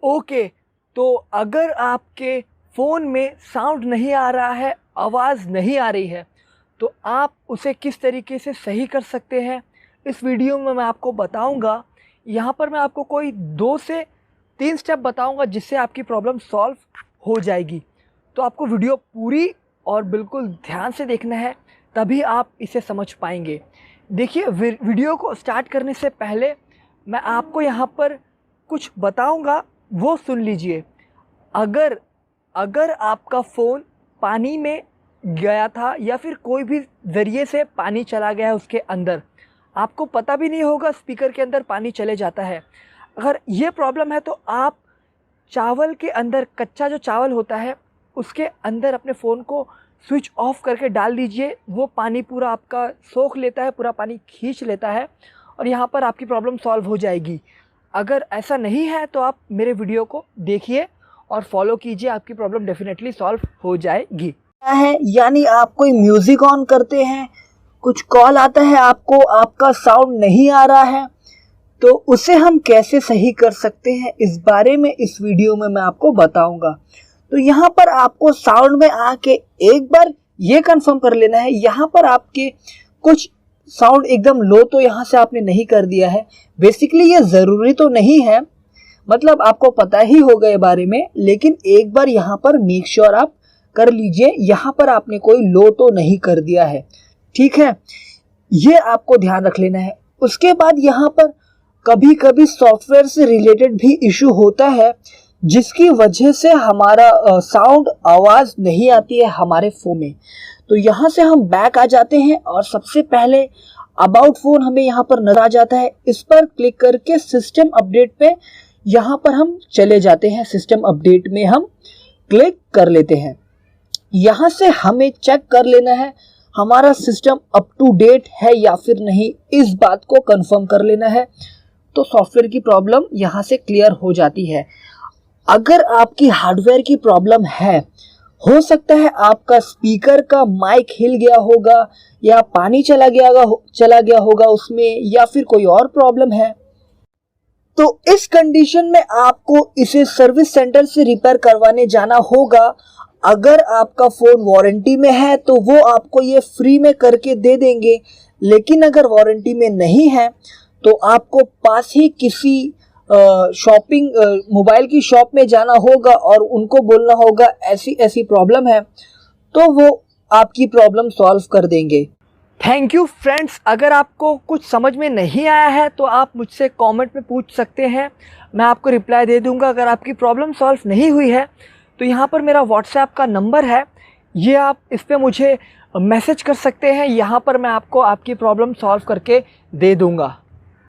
Okay, तो अगर आपके फ़ोन में साउंड नहीं आ रहा है, आवाज़ नहीं आ रही है, तो आप उसे किस तरीके से सही कर सकते हैं, इस वीडियो में मैं आपको बताऊंगा। यहाँ पर मैं आपको कोई 2 से 3 स्टेप बताऊंगा जिससे आपकी प्रॉब्लम सॉल्व हो जाएगी। तो आपको वीडियो पूरी और बिल्कुल ध्यान से देखना है, तभी आप इसे समझ पाएंगे। देखिए, वीडियो को स्टार्ट करने से पहले मैं आपको यहाँ पर कुछ बताऊंगा, वो सुन लीजिए। अगर आपका फ़ोन पानी में गया था या फिर कोई भी ज़रिए से पानी चला गया है उसके अंदर, आपको पता भी नहीं होगा स्पीकर के अंदर पानी चले जाता है। अगर ये प्रॉब्लम है तो आप चावल के अंदर, कच्चा जो चावल होता है उसके अंदर अपने फ़ोन को स्विच ऑफ करके डाल दीजिए। वो पानी पूरा आपका सोख लेता है, पूरा पानी खींच लेता है और यहाँ पर आपकी प्रॉब्लम सॉल्व हो जाएगी। अगर ऐसा नहीं है तो आप मेरे वीडियो को देखिए और फॉलो कीजिए, आपकी प्रॉब्लम डेफिनेटली सॉल्व हो जाएगी। है यानी आप कोई म्यूजिक ऑन करते हैं, कुछ कॉल आता है आपको, आपका साउंड नहीं आ रहा है, तो उसे हम कैसे सही कर सकते हैं, इस बारे में इस वीडियो में मैं आपको बताऊंगा। तो यहाँ पर आपको साउंड में आके एक बार ये कंफर्म कर लेना है, यहाँ पर आपके कुछ साउंड एकदम लो तो यहाँ से आपने नहीं कर दिया है। बेसिकली ये ज़रूरी तो नहीं है, मतलब आपको पता ही होगा ये बारे में, लेकिन एक बार यहाँ पर मेक श्योर आप कर लीजिए, यहाँ पर आपने कोई लो तो नहीं कर दिया है, ठीक है। ये आपको ध्यान रख लेना है। उसके बाद यहाँ पर कभी कभी सॉफ्टवेयर से रिलेटेड भी इशू होता है, जिसकी वजह से हमारा साउंड, आवाज़ नहीं आती है हमारे फ़ोन में। तो यहाँ से हम बैक आ जाते हैं और सबसे पहले अबाउट फ़ोन हमें यहाँ पर नजर आ जाता है। इस पर क्लिक करके सिस्टम अपडेट पे यहाँ पर हम चले जाते हैं। सिस्टम अपडेट में हम क्लिक कर लेते हैं। यहाँ से हमें चेक कर लेना है हमारा सिस्टम अप टू डेट है या फिर नहीं, इस बात को कंफर्म कर लेना है। तो सॉफ्टवेयर की प्रॉब्लम यहाँ से क्लियर हो जाती है। अगर आपकी हार्डवेयर की प्रॉब्लम है, हो सकता है आपका स्पीकर का माइक हिल गया होगा या पानी चला गया होगा उसमें, या फिर कोई और प्रॉब्लम है, तो इस कंडीशन में आपको इसे सर्विस सेंटर से रिपेयर करवाने जाना होगा। अगर आपका फ़ोन वारंटी में है तो वो आपको ये फ्री में करके दे देंगे, लेकिन अगर वारंटी में नहीं है तो आपको पास ही किसी मोबाइल की शॉप में जाना होगा और उनको बोलना होगा ऐसी ऐसी प्रॉब्लम है, तो वो आपकी प्रॉब्लम सॉल्व कर देंगे। Thank you friends. अगर आपको कुछ समझ में नहीं आया है तो आप मुझसे कमेंट में पूछ सकते हैं, मैं आपको रिप्लाई दे दूंगा। अगर आपकी प्रॉब्लम सॉल्व नहीं हुई है तो यहाँ पर मेरा व्हाट्सएप का नंबर है, ये आप इस पर मुझे मैसेज कर सकते हैं। यहाँ पर मैं आपको आपकी प्रॉब्लम सॉल्व करके दे दूंगा।